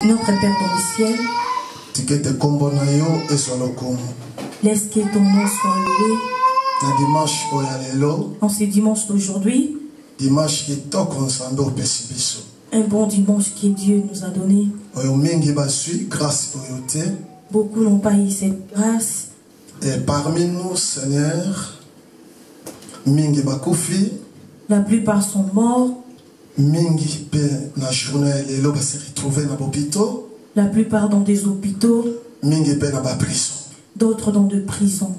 Notre Père dans le ciel, laisse que ton nom soit loué. En ce dimanche d'aujourd'hui, un bon dimanche que Dieu nous a donné. Beaucoup n'ont pas eu cette grâce. Et parmi nous, Seigneur, la plupart sont morts. La plupart dans des hôpitaux. D'autres dans des prisons.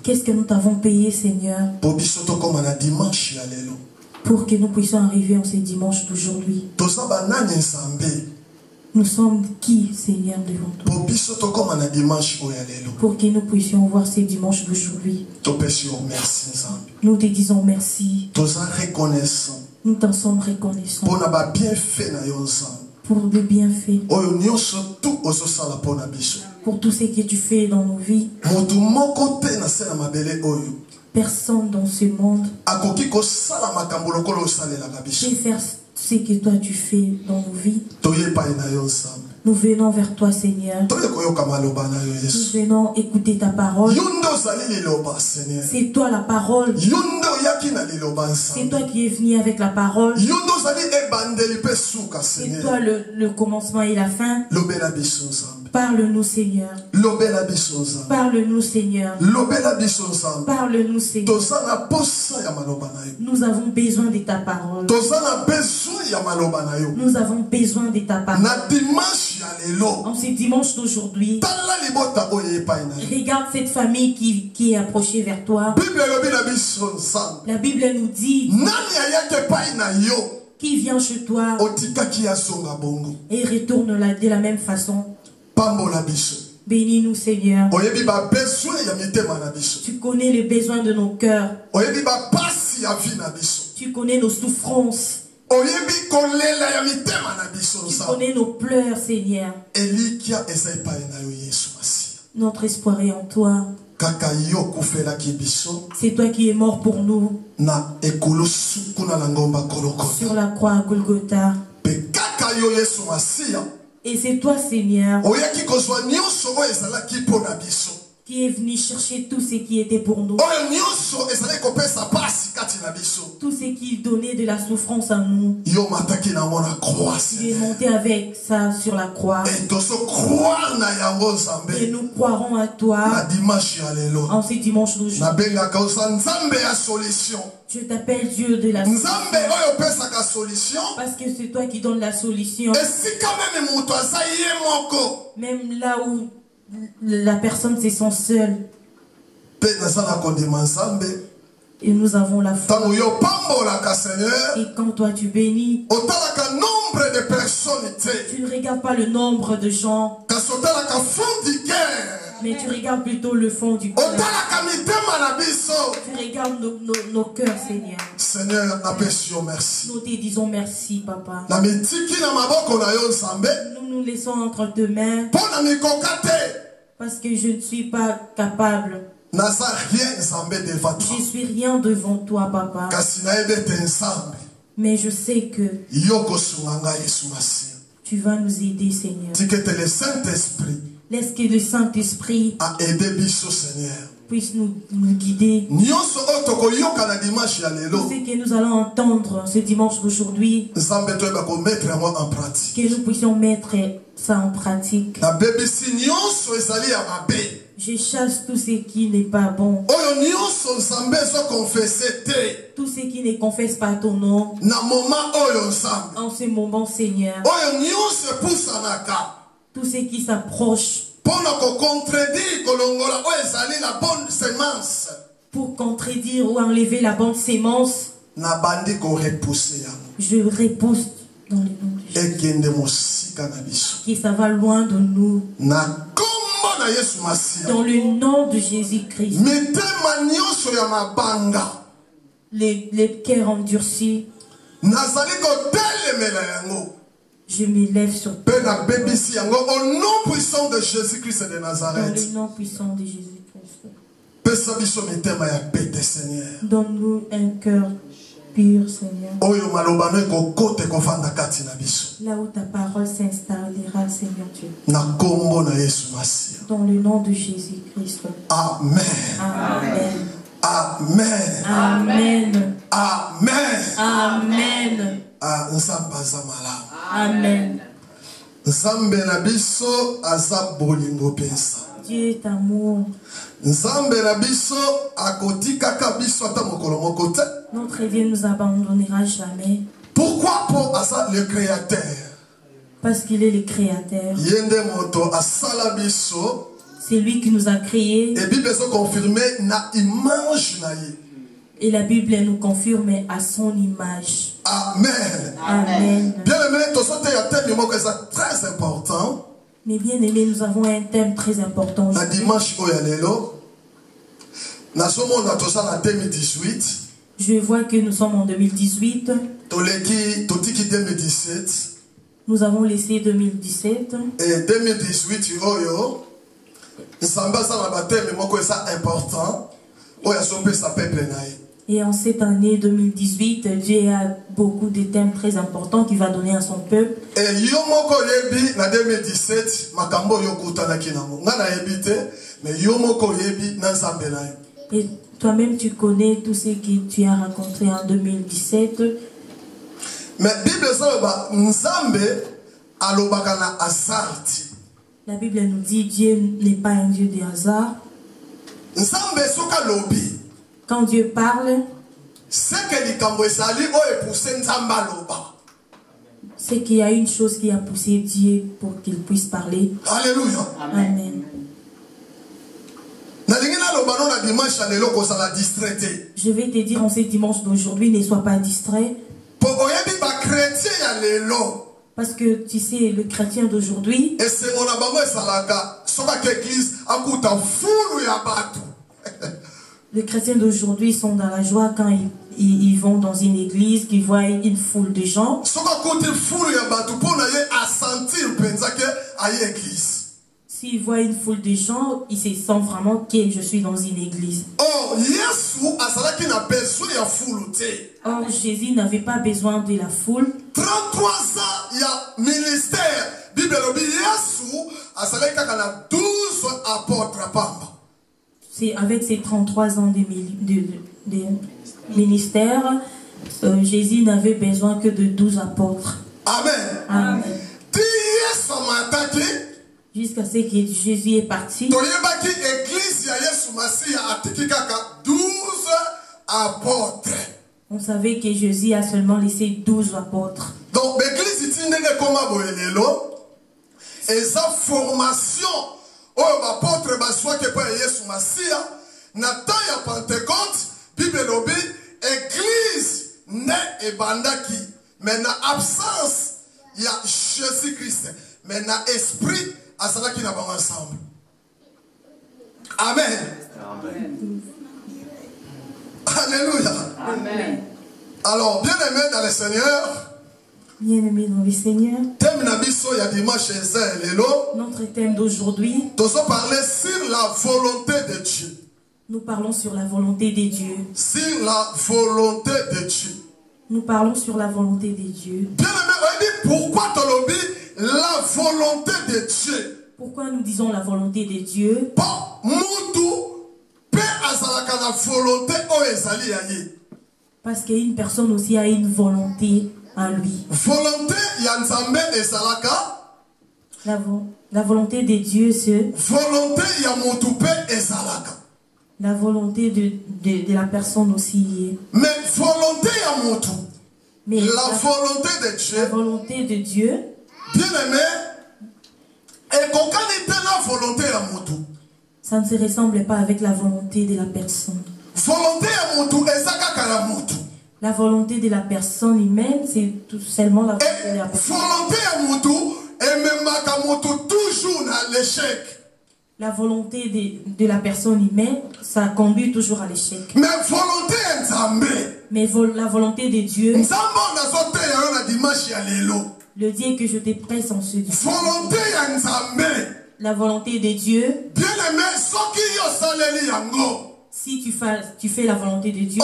Qu'est-ce que nous t'avons payé, Seigneur, pour que nous puissions arriver en ce dimanche d'aujourd'hui? Nous sommes qui, Seigneur, devant toi, pour que nous puissions voir ce dimanche d'aujourd'hui? Nous te disons merci. Nous t'en sommes reconnaissants pour le bienfait, pour tout ce que tu fais dans nos vies. Personne dans ce monde peut faire ce que toi tu fais dans nos vies. Nous venons vers toi, Seigneur. Nous venons écouter ta parole. C'est toi la parole. C'est toi qui es venu avec la parole. C'est toi le commencement et la fin. Parle-nous, Seigneur. Parle-nous, Seigneur. Parle-nous, Seigneur. Nous avons besoin de ta parole. Nous avons besoin de ta parole. En ce dimanche d'aujourd'hui, regarde cette famille qui est approchée vers toi. La Bible nous dit, qui vient chez toi et retourne de la même façon. Bénis-nous, Seigneur. Tu connais les besoins de nos cœurs. Tu connais nos souffrances. Tu connais nos pleurs, Seigneur. Notre espoir est en toi. C'est toi qui es mort pour nous sur la croix à Golgotha. Et c'est toi, Seigneur, qui est venu chercher tout ce qui était pour nous. Tout ce qui donnait de la souffrance à nous. Tu es monté avec ça sur la croix. Et nous croirons à toi en ce dimanche d'aujourd'hui. Je t'appelle Dieu de la solution. Parce que c'est toi qui donnes la solution. Même là où la personne se sent seule. Et nous avons la foi. Et quand toi tu bénis, tu ne regardes pas le nombre de gens, mais tu regardes plutôt le fond du cœur. Tu regardes nos cœurs, Seigneur. Seigneur, nous te disons merci, Papa. Nous nous laissons entre tes mains. Parce que je ne suis pas capable. Je suis rien devant toi, Papa. Mais je sais que tu vas nous aider, Seigneur. Laisse que le Saint-Esprit puisse nous guider. Tout ce que nous allons entendre ce dimanche d'aujourd'hui, que nous puissions mettre ça en pratique. Je chasse tout ce qui n'est pas bon. Tout ce qui ne confesse pas ton nom. En ce moment, Seigneur. Tout ce qui s'approche pour contredire ou enlever la bonne sémence, je repousse dans le nom de Jésus. Que ça va loin de nous. Dans le nom de Jésus-Christ. Les cœurs endurcis, je m'élève sur toi. Au nom puissant de Jésus-Christ de Nazareth. Dans le nom puissant de Jésus-Christ. Donne-nous un cœur pur, Seigneur. Là où ta parole s'installera, Seigneur Dieu. Dans le nom de Jésus-Christ. Amen. Amen. Amen. Amen. Amen. Amen. Amen. Dieu est amour. Notre Dieu ne nous abandonnera jamais. Pourquoi pour le Créateur? Parce qu'il est le Créateur. C'est lui qui nous a créés. Et la Bible nous confirme à son image. Amen. Amen. Bien aimé, c'est très important. Mais bien aimé, nous avons un thème très important. La dimanche, je vois que nous sommes en 2018. Nous avons laissé 2017. Et 2018, et en cette année 2018, Dieu a beaucoup de thèmes très importants qu'il va donner à son peuple. Et toi-même, tu connais tout ce que tu as rencontré en 2017. Mais la Bible nous dit Dieu n'est pas un Dieu de hasard. Quand Dieu parle, c'est qu'il y a une chose qui a poussé Dieu pour qu'il puisse parler. Alléluia. Amen. Je vais te dire en ce dimanche d'aujourd'hui, ne sois pas distrait. Parce que tu sais, le chrétien d'aujourd'hui, les chrétiens d'aujourd'hui sont dans la joie quand ils vont dans une église, qu'ils voient une foule de gens. S'ils voient une foule de gens, ils se sentent vraiment que je suis dans une église. Or, Jésus n'avait pas besoin de la foule. 33 ans, il y a ministère. Bible dit 12 apôtres. C'est avec ces 33 ans de ministère, Jésus n'avait besoin que de 12 apôtres. Amen. Amen. Jusqu'à ce que Jésus est parti. 12 apôtres. On savait que Jésus a seulement laissé 12 apôtres. Donc, l'église est et sa formation, apôtre soit que pas Yesu Masia, Nathan ya Pentecôte, Bible lobi, église ne et bandaki, mais na absence il y a Jésus Christ, mais na esprit à cela qui n'a pas ensemble. Amen. Amen. Alléluia. Amen. Alors, bien aimé dans le Seigneur. Bien-aimé dans le Seigneur. Notre thème d'aujourd'hui. Nous parlons sur la volonté de Dieu. Sur la volonté de Dieu. Nous parlons sur la volonté de Dieu. Bien-aimé, pourquoi la volonté de Dieu? Pourquoi nous disons la volonté de Dieu? Parce qu'une personne aussi a une volonté à lui. Volonté Yanzambe et Salaka. La volonté de Dieu, c'est volonté Yamotupe et Salaka. La volonté de la personne aussi. Mais volonté Yamotu. Mais la volonté de Dieu. La volonté de Dieu. Bien aimé. Et quand était la volonté Yamotu. Ça ne se ressemble pas avec la volonté de la personne. Volonté Yamotu et Sakaka Yamotu. La volonté de la personne humaine, c'est tout seulement la volonté de la personne. Volonté et même toujours à l'échec. La volonté de la personne humaine, ça conduit toujours à l'échec. Mais volonté mais la volonté de Dieu, le Dieu que je te presse en ce Dieu. Volonté la volonté de Dieu, bien aimé, Si tu fais la volonté de Dieu,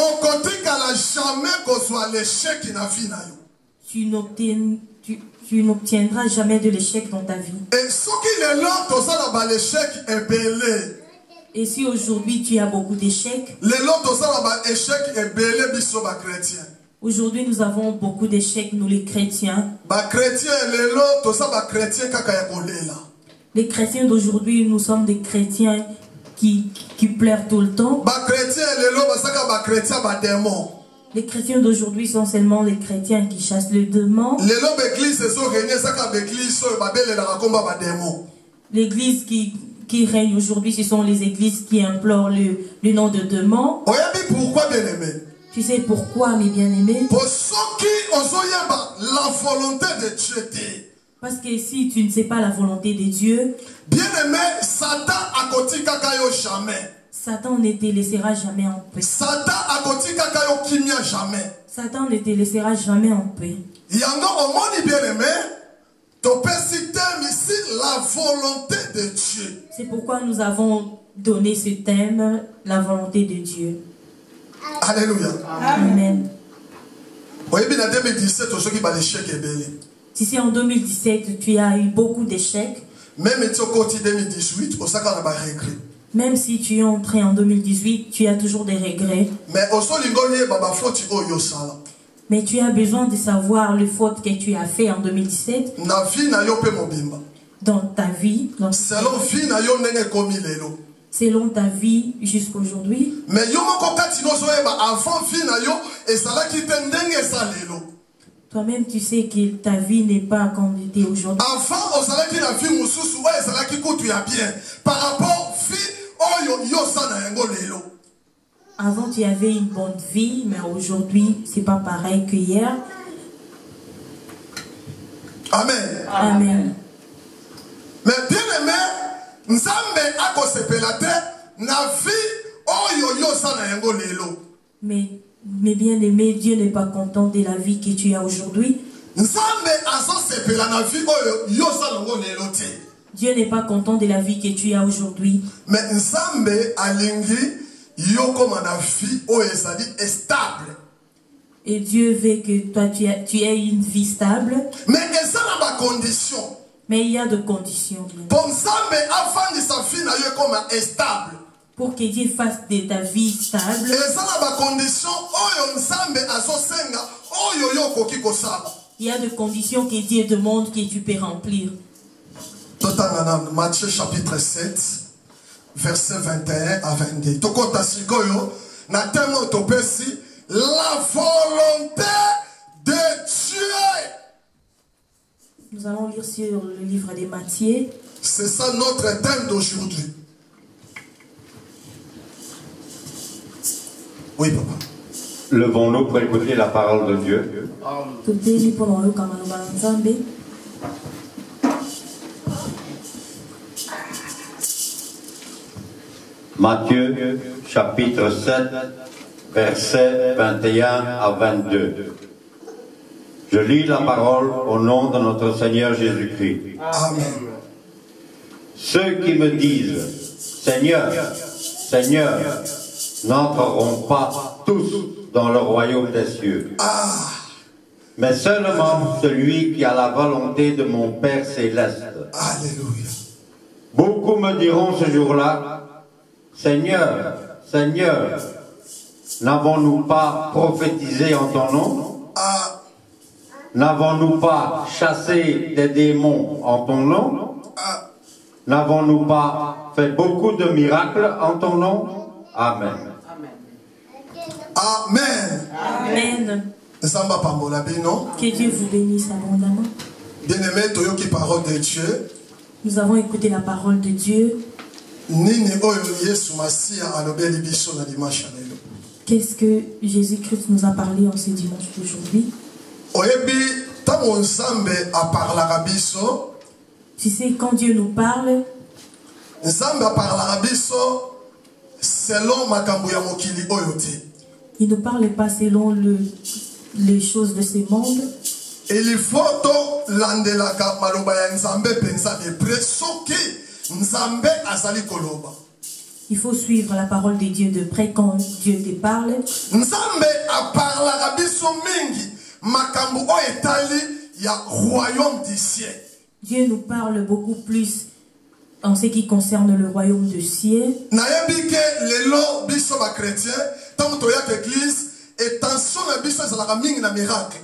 tu n'obtiendras jamais de l'échec dans ta vie. Et si aujourd'hui tu as beaucoup d'échecs, aujourd'hui nous avons beaucoup d'échecs, nous les chrétiens. Les chrétiens d'aujourd'hui, nous sommes des chrétiens qui pleurent tout le temps. Les chrétiens d'aujourd'hui sont seulement les chrétiens qui chassent le démon. L'église qui règne aujourd'hui, ce sont les églises qui implorent le nom de démon. Pourquoi, bien-aimé? Tu sais pourquoi, mes bien-aimés? La volonté de Dieu. Parce que si tu ne sais pas la volonté de Dieu, bien-aimé, Satan a côté kakayo jamais. Satan ne te laissera jamais en paix. Satan a côté kakayo kimia jamais. Satan ne te laissera jamais en paix. Yango omoni bien-aimé, ton thème ici, la volonté de Dieu. C'est pourquoi nous avons donné ce thème, la volonté de Dieu. Alléluia. Amen. Oui, bien en 2017, ceux qui bat l'échec est belé. Si c'est en 2017, tu as eu beaucoup d'échecs. Même si tu 2018, même si tu es entré en 2018, tu as toujours des regrets. Mais tu as besoin de savoir les fautes que tu as fait en 2017. Dans ta vie. Selon ta vie jusqu'à aujourd'hui. Mais toi-même, tu sais que ta vie n'est pas comme elle était aujourd'hui. Avant, tu avais une bonne vie, mais aujourd'hui, c'est pas pareil que hier. Amen. Amen. Mais bien aimé, Nzambe akosepelate na vie oyo sana yango lelo. Mais bien aimé, Dieu n'est pas content de la vie que tu as aujourd'hui. Dieu n'est pas content de la vie que tu as aujourd'hui. Mais Nzambe alingi yo comme na vie oyo c'est stable. Et Dieu veut que toi tu aies une vie stable. Mais ça n'a pas condition. Mais il y a des conditions. Pour Nzambe afin sa vie na yo comme stable. Pour que Dieu fasse de ta vie stable. Il y a des conditions que Dieu demande que tu peux remplir. Matthieu chapitre 7, verset 21 à 22. La volonté de Dieu. Nous allons lire sur le livre de Matthieu. C'est ça notre thème d'aujourd'hui. Oui, papa. Levons-nous pour écouter la parole de Dieu. Matthieu, chapitre 7, versets 21 à 22. Je lis la parole au nom de notre Seigneur Jésus-Christ. Amen. Ceux qui me disent, Seigneur, Seigneur, n'entreront pas tous dans le royaume des cieux. Mais seulement celui qui a la volonté de mon Père céleste. Alléluia. Beaucoup me diront ce jour-là, Seigneur, Seigneur, n'avons-nous pas prophétisé en ton nom? N'avons-nous pas chassé des démons en ton nom? N'avons-nous pas fait beaucoup de miracles en ton nom? Amen. Amen. Amen. Que Dieu vous bénisse abondamment. Bien-aimé, toyoki parole de Dieu. Nous avons écouté la parole de Dieu. Qu'est-ce que Jésus-Christ nous a parlé en ce dimanche d'aujourd'hui? Tu sais, quand Dieu nous parle, il ne parle pas selon les choses de ce monde. Il faut landelaka maloba ya Nzambe pensa de preso ki Nzambe azali koloba. Il faut suivre la parole de Dieu de près quand Dieu te parle. Nzambe aparlaka biso mingi makambo oyo etali ya royaume du ciel. Dieu nous parle beaucoup plus en ce qui concerne le royaume du ciel. Nayebi ke lelo biso ba chrétien tant toya ke église intention na biso ezalaka mingi na miracle.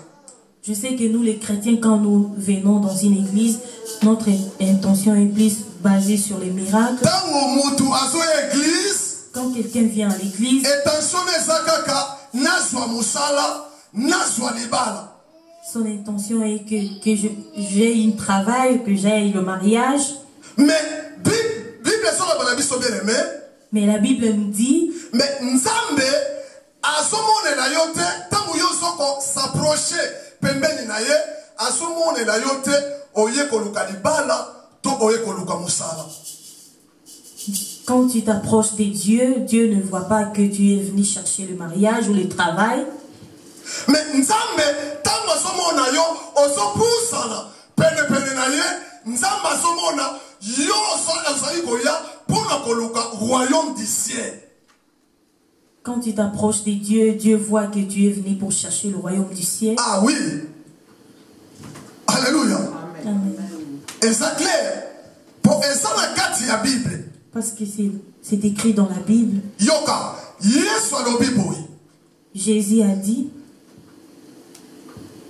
Je sais que nous les chrétiens quand nous venons dans une église, notre intention est plus basée sur les miracles. Tango mutu azoya église, quand quelqu'un vient à l'église, intention ezakaka nazwa musala, nazwa libala. Son intention est que j'ai un travail, que j'ai le mariage. Mais la Bible nous dit, mais Nzambe azomona yote tangu yosoko s'approcher pembeni na ye azomona yote oye koluka libala to oye koluka musala. Quand tu t'approches de Dieu, Dieu ne voit pas que tu es venu chercher le mariage ou le travail. Mais Nzambe tango azomona yo ozopusana pene pene na ye Nzambe azomona yo ozali koya pour koluka royaume du ciel. Quand tu t'approches de Dieu, Dieu voit que tu es venu pour chercher le royaume du ciel. Ah oui. Alléluia. Amen. Et c'est clair. Pour ça la carte de la Bible. Parce que c'est écrit dans la Bible. Yoka, Yesu alobi boy. Jésus a dit.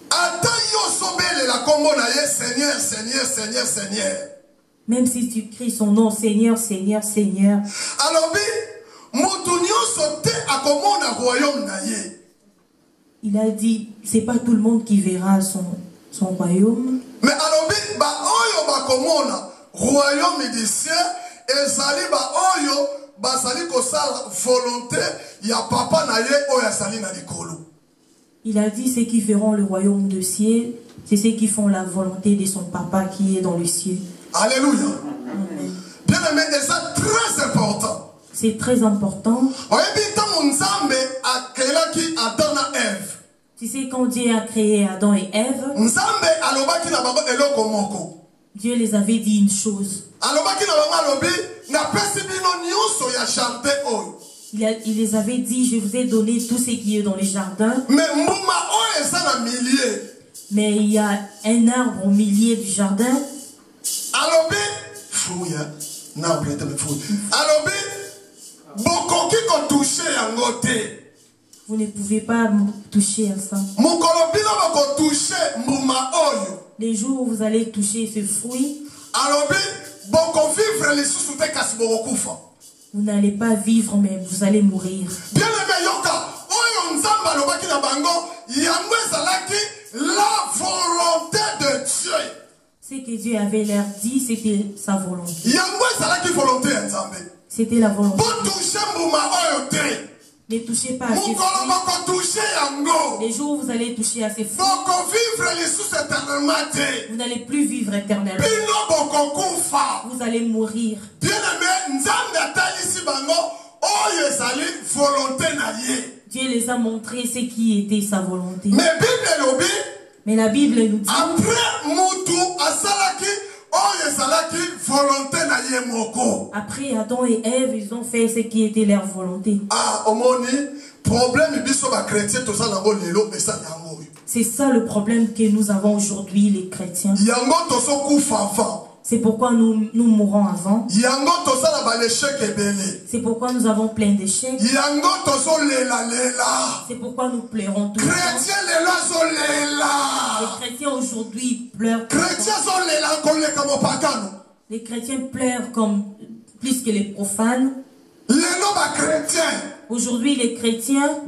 Ata yo sobele la kombo na ye Seigneur, Seigneur, Seigneur, Seigneur. Même si tu cries son nom, Seigneur, Seigneur, Seigneur. Alobi il a dit, c'est pas tout le monde qui verra son royaume. Mais alobi ba oyo ba komona royaume du ciel ezali ba oyo ba sali ko sala volonté ya papa na ye oyo sali na likolo. Il a dit, ceux qui verront le royaume du ciel, c'est ceux qui font la volonté de son papa qui est dans le ciel. Alléluia. Amen. Bien aimé, c'est très important. C'est très important. Tu sais, quand Dieu a créé Adam et Ève, Dieu les avait dit une chose. Il les avait dit, je vous ai donné tout ce qui est dans les jardins. Mais il y a un arbre au milieu du jardin. Vous ne pouvez pas toucher à ça. Les jours où vous allez toucher ce fruit, vous n'allez pas vivre, mais vous allez mourir. La volonté de Dieu. Ce que Dieu avait l'air dit, c'était sa volonté. C'était la volonté. Ne touchez pas à ces fruits. Les jours où vous allez toucher à ces fruits, vous n'allez plus vivre éternellement. Vous allez mourir. Dieu les a montré ce qui était sa volonté. Mais la Bible nous dit, après Adam et Ève, ils ont fait ce qui était leur volonté. C'est ça le problème que nous avons aujourd'hui, les chrétiens. C'est pourquoi nous mourons avant. C'est pourquoi nous avons plein d'échecs. C'est pourquoi nous pleurons tous. Les chrétiens aujourd'hui pleurent. Les chrétiens pleurent comme plus que les profanes. Aujourd'hui, les chrétiens,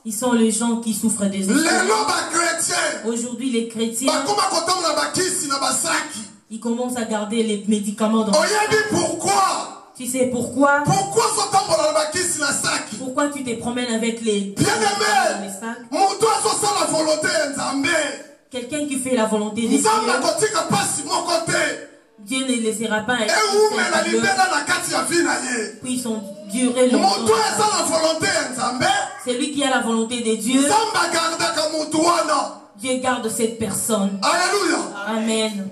ils sont les gens qui souffrent des estomacs. Aujourd'hui, les chrétiens, ils commencent à garder les médicaments dans pourquoi? Tu sais pourquoi? Pourquoi tu te promènes avec les sacs? Quelqu'un qui fait la volonté de Dieu, Dieu ne laissera pas être. Puis ils sont durés longtemps. C'est lui qui a la volonté de Dieu. Dieu garde cette personne. Alléluia. Amen.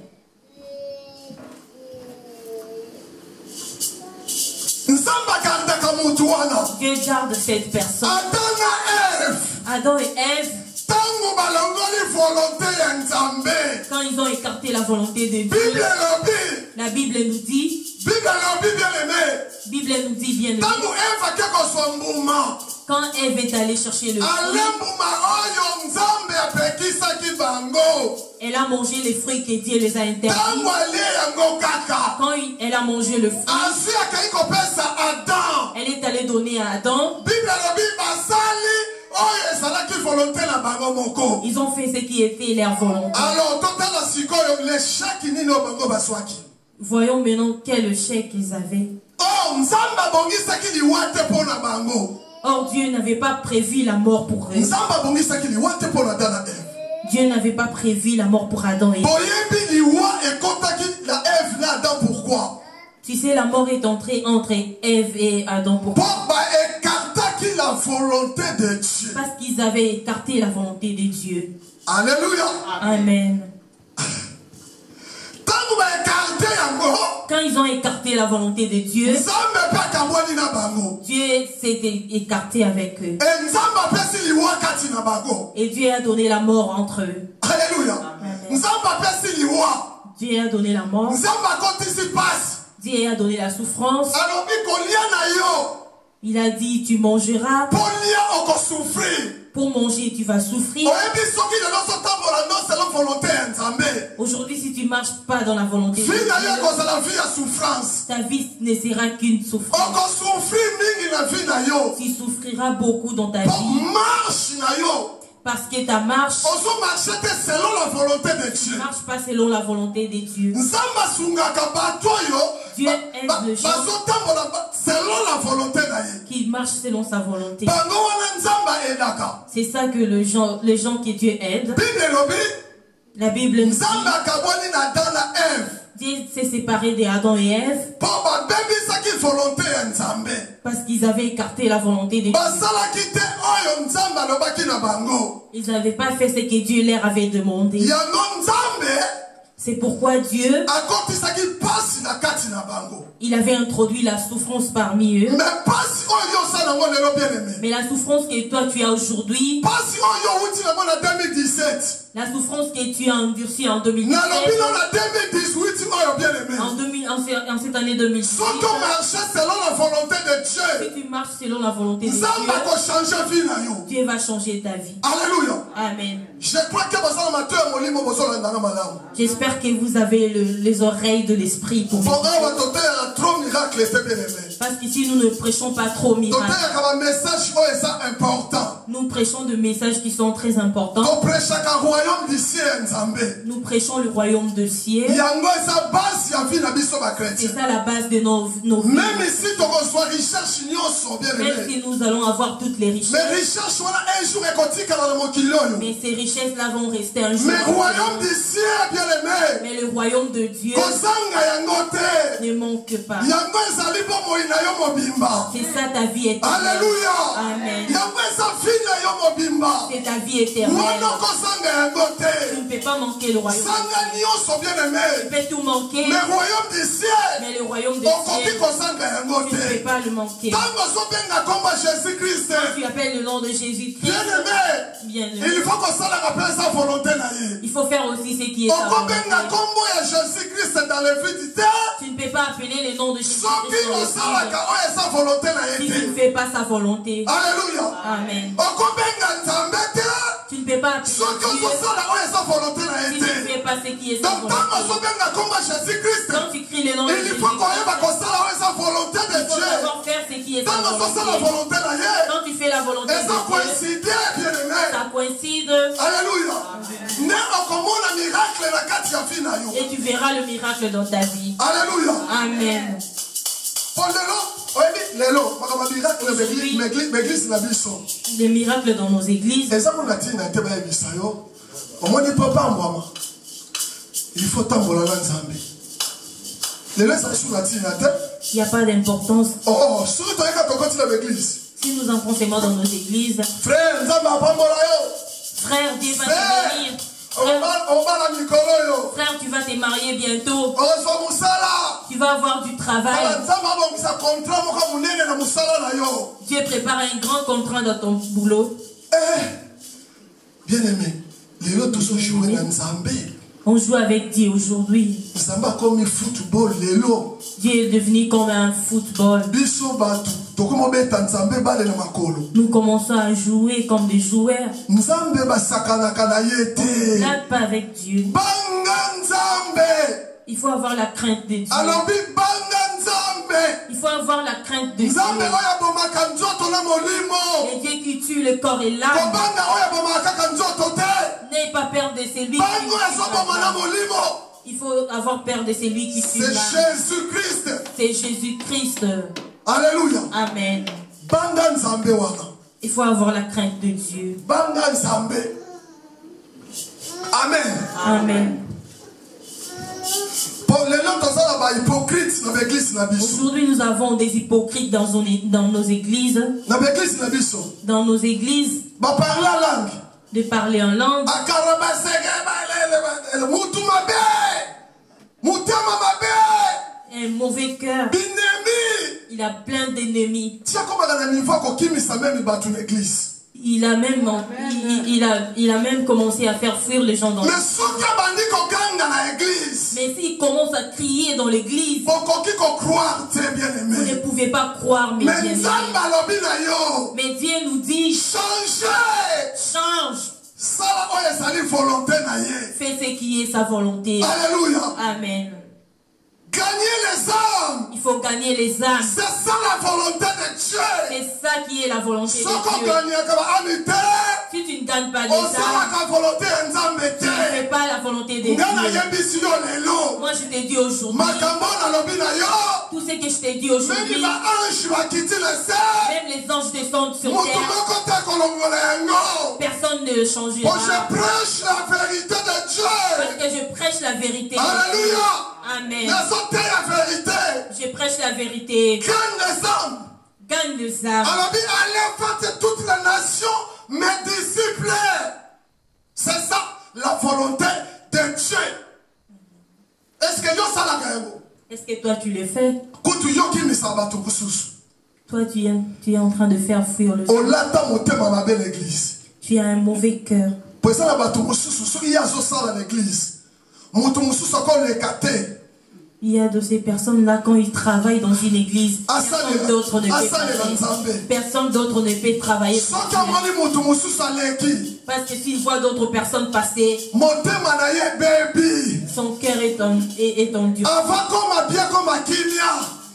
Dieu garde cette personne. Adam et Ève, quand ils ont écarté la volonté de Dieu, la Bible nous dit, bien aimé, quand Ève est allée chercher le fruit, elle a mangé les fruits que Dieu les a interdits. Quand elle a mangé le fruit, elle est allée donner à Adam. Ils ont fait ce qui était leur volonté. Voyons maintenant quel échec ils avaient. Or Dieu n'avait pas prévu la mort pour eux. Dieu n'avait pas prévu la mort pour Adam et Ève. Pourquoi? Tu sais, la mort est entrée entre Ève et Adam. Pourquoi? La volonté de Dieu. Parce qu'ils avaient écarté la volonté de Dieu. Alléluia. Amen. Quand ils ont écarté la volonté de Dieu, Dieu s'est écarté avec eux. Et Dieu a donné la mort entre eux. Alléluia. Dieu a donné la mort. Dieu a donné la souffrance. Il a dit, tu mangeras. Pour manger, tu vas souffrir. Aujourd'hui, si tu ne marches pas dans la volonté de Dieu, ta vie ne sera qu'une souffrance. Tu souffriras beaucoup dans ta vie. Parce que ta marche ne marche pas selon la volonté de Dieu. Dieu aide les gens qui marchent selon sa volonté. C'est ça que les gens que Dieu aide. La Bible nous dit, Dieu s'est séparé d'Adam et Ève parce qu'ils avaient écarté la volonté de Dieu. Ils n'avaient pas fait ce que Dieu leur avait demandé. C'est pourquoi Dieu, il avait introduit la souffrance parmi eux. Mais la souffrance que toi tu as aujourd'hui, la souffrance que tu as endurcie en 2017, en cette année 2018, si tu marches selon la volonté de Dieu, Dieu va changer ta vie. Alléluia. Amen. J'espère que vous avez les oreilles de l'esprit pour vous. Parce qu'ici nous ne prêchons pas trop miracles. Nous prêchons des messages qui sont très importants. Nous prêchons le royaume de ciel. C'est ça la base de nos vies. Même si nous allons avoir toutes les richesses. Mais ces richesses-là vont rester un jour. Mais le royaume de Dieu ne manque pas. C'est ça ta vie éternelle. Alléluia. Amen. C'est ta vie éternelle. Tu ne peux pas manquer le royaume. Tu peux tout manquer. Mais le royaume de Dieu, tu ne peux pas le manquer. Quand tu appelles le nom de Jésus-Christ, bien-aimé, il faut faire aussi ce qui est sa volonté. Tu ne peux pas appeler le nom de Jésus-Christ si tu ne fais pas sa volonté. Alléluia. Amen. Tu ne peux pas appeler Dieu si tu ne fais pas ce qui est sa volonté. Quand tu cries le nom de Jésus, il faut d'abord faire ce qui est sa volonté. Quand tu fais la volonté de Dieu, ça coïncide. Alléluia. Et tu verras le miracle dans ta vie. Alléluia. Amen. Les miracles dans nos églises. Il faut tambola na Nzambe. Il n'y a pas d'importance. Oh, si nous entrons seulement dans nos églises, frère, Dieu va te bénir. Frère, tu vas te marier bientôt. Tu vas avoir du travail. Dieu prépare un grand contrat dans ton boulot. Bien aimé, on joue avec Dieu aujourd'hui. Dieu est devenu comme un football. Nous commençons à jouer comme des joueurs. On ne blague pas avec Dieu. Il faut avoir la crainte de Dieu. Il faut avoir la crainte de Dieu. Et Dieu qui tue le corps et l'âme. N'aie pas peur de celui qui tue. Il faut avoir peur de celui qui tue l'âme. C'est Jésus-Christ. C'est Jésus-Christ. Alléluia. Amen. Il faut avoir la crainte de Dieu. Amen. Amen. Aujourd'hui, nous avons des hypocrites dans nos églises. Dans nos églises. De parler en langue. Un mauvais cœur. Il a plein d'ennemis. Il a même commencé à faire fuir les gens dans l'église. Mais s'il commence à crier dans l'église, vous ne pouvez pas croire, mes bien-aimés. Mais Dieu nous dit, change. Fais ce qui est sa volonté. Alléluia. Amen. Gagner les âmes. Il faut gagner les âmes. C'est ça la volonté de Dieu. C'est ça qui est la volonté de Dieu. Si tu ne gagnes pas les âmes, tu ne fais pas la volonté de Dieu. Moi je t'ai dit aujourd'hui, tout ce que je t'ai dit aujourd'hui, même les anges descendent sur terre. Personne ne changera. Je prêche la vérité de Dieu. Parce que je prêche la vérité. Alléluia. Amen. Je prêche la vérité. Gagne les âmes. Gagne les âmes. Alors, allez faire toutes les nations mes disciples. C'est ça la volonté de Dieu. Est-ce que toi tu le fais? Toi tu es en train de faire fuir le Seigneur. Tu as un mauvais cœur. Il y a de ces personnes-là, quand ils travaillent dans une église, personne d'autre ne peut travailler. Parce que s'il voit d'autres personnes passer, son cœur est endurci.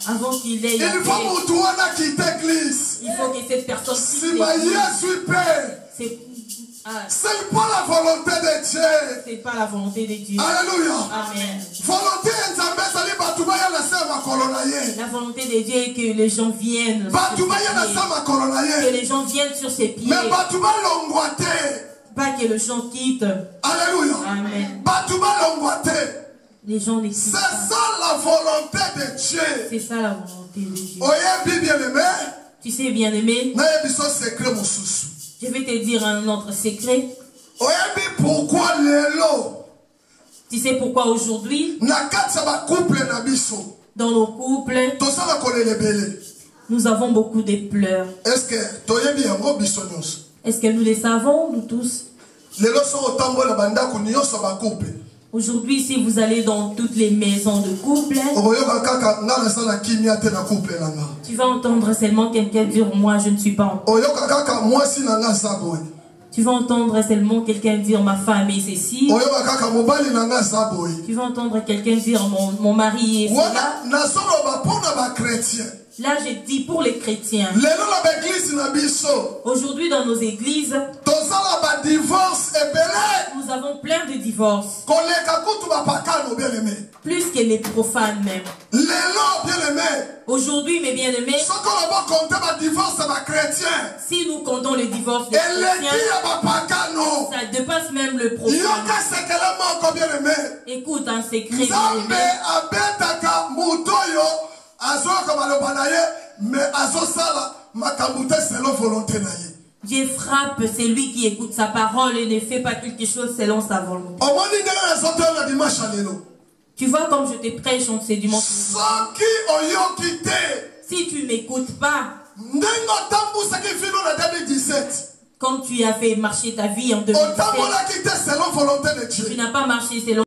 Avant qu'il ait il faut que cette personne c'est pas la volonté de Dieu. C'est pas la volonté de Dieu. Alléluia. Amen. La volonté de Dieu est que les gens viennent. Que les gens viennent sur ses pieds. Pas que les gens quittent. Alléluia. Amen. Les gens ne quittent pas. C'est ça la volonté de Dieu. C'est ça la volonté de Dieu. Tu sais, bien-aimé, je vais te dire un autre secret. Tu sais pourquoi aujourd'hui, dans nos couples, nous avons beaucoup de pleurs. Est-ce que nous les savons, nous tous? Aujourd'hui, si vous allez dans toutes les maisons de couple, tu vas entendre seulement quelqu'un dire « moi je ne suis pas en couple ». Tu vas entendre seulement quelqu'un dire « ma femme est ceci ». Tu vas entendre quelqu'un dire « mon mari est cela ». Là, je dis pour les chrétiens. Aujourd'hui, dans nos églises, nous avons plein de divorces. Plus que les profanes même. Aujourd'hui, mes bien-aimés, si nous comptons le divorce des chrétiens, ça dépasse même le profane. Écoute un secret, bien-aimé. Dieu frappe celui qui écoute sa parole et ne fait pas quelque chose selon sa volonté. Tu vois comme je te prêche en ces dimanches. Si tu ne m'écoutes pas, comme tu as fait marcher ta vie en 2017, tu n'as pas marché selon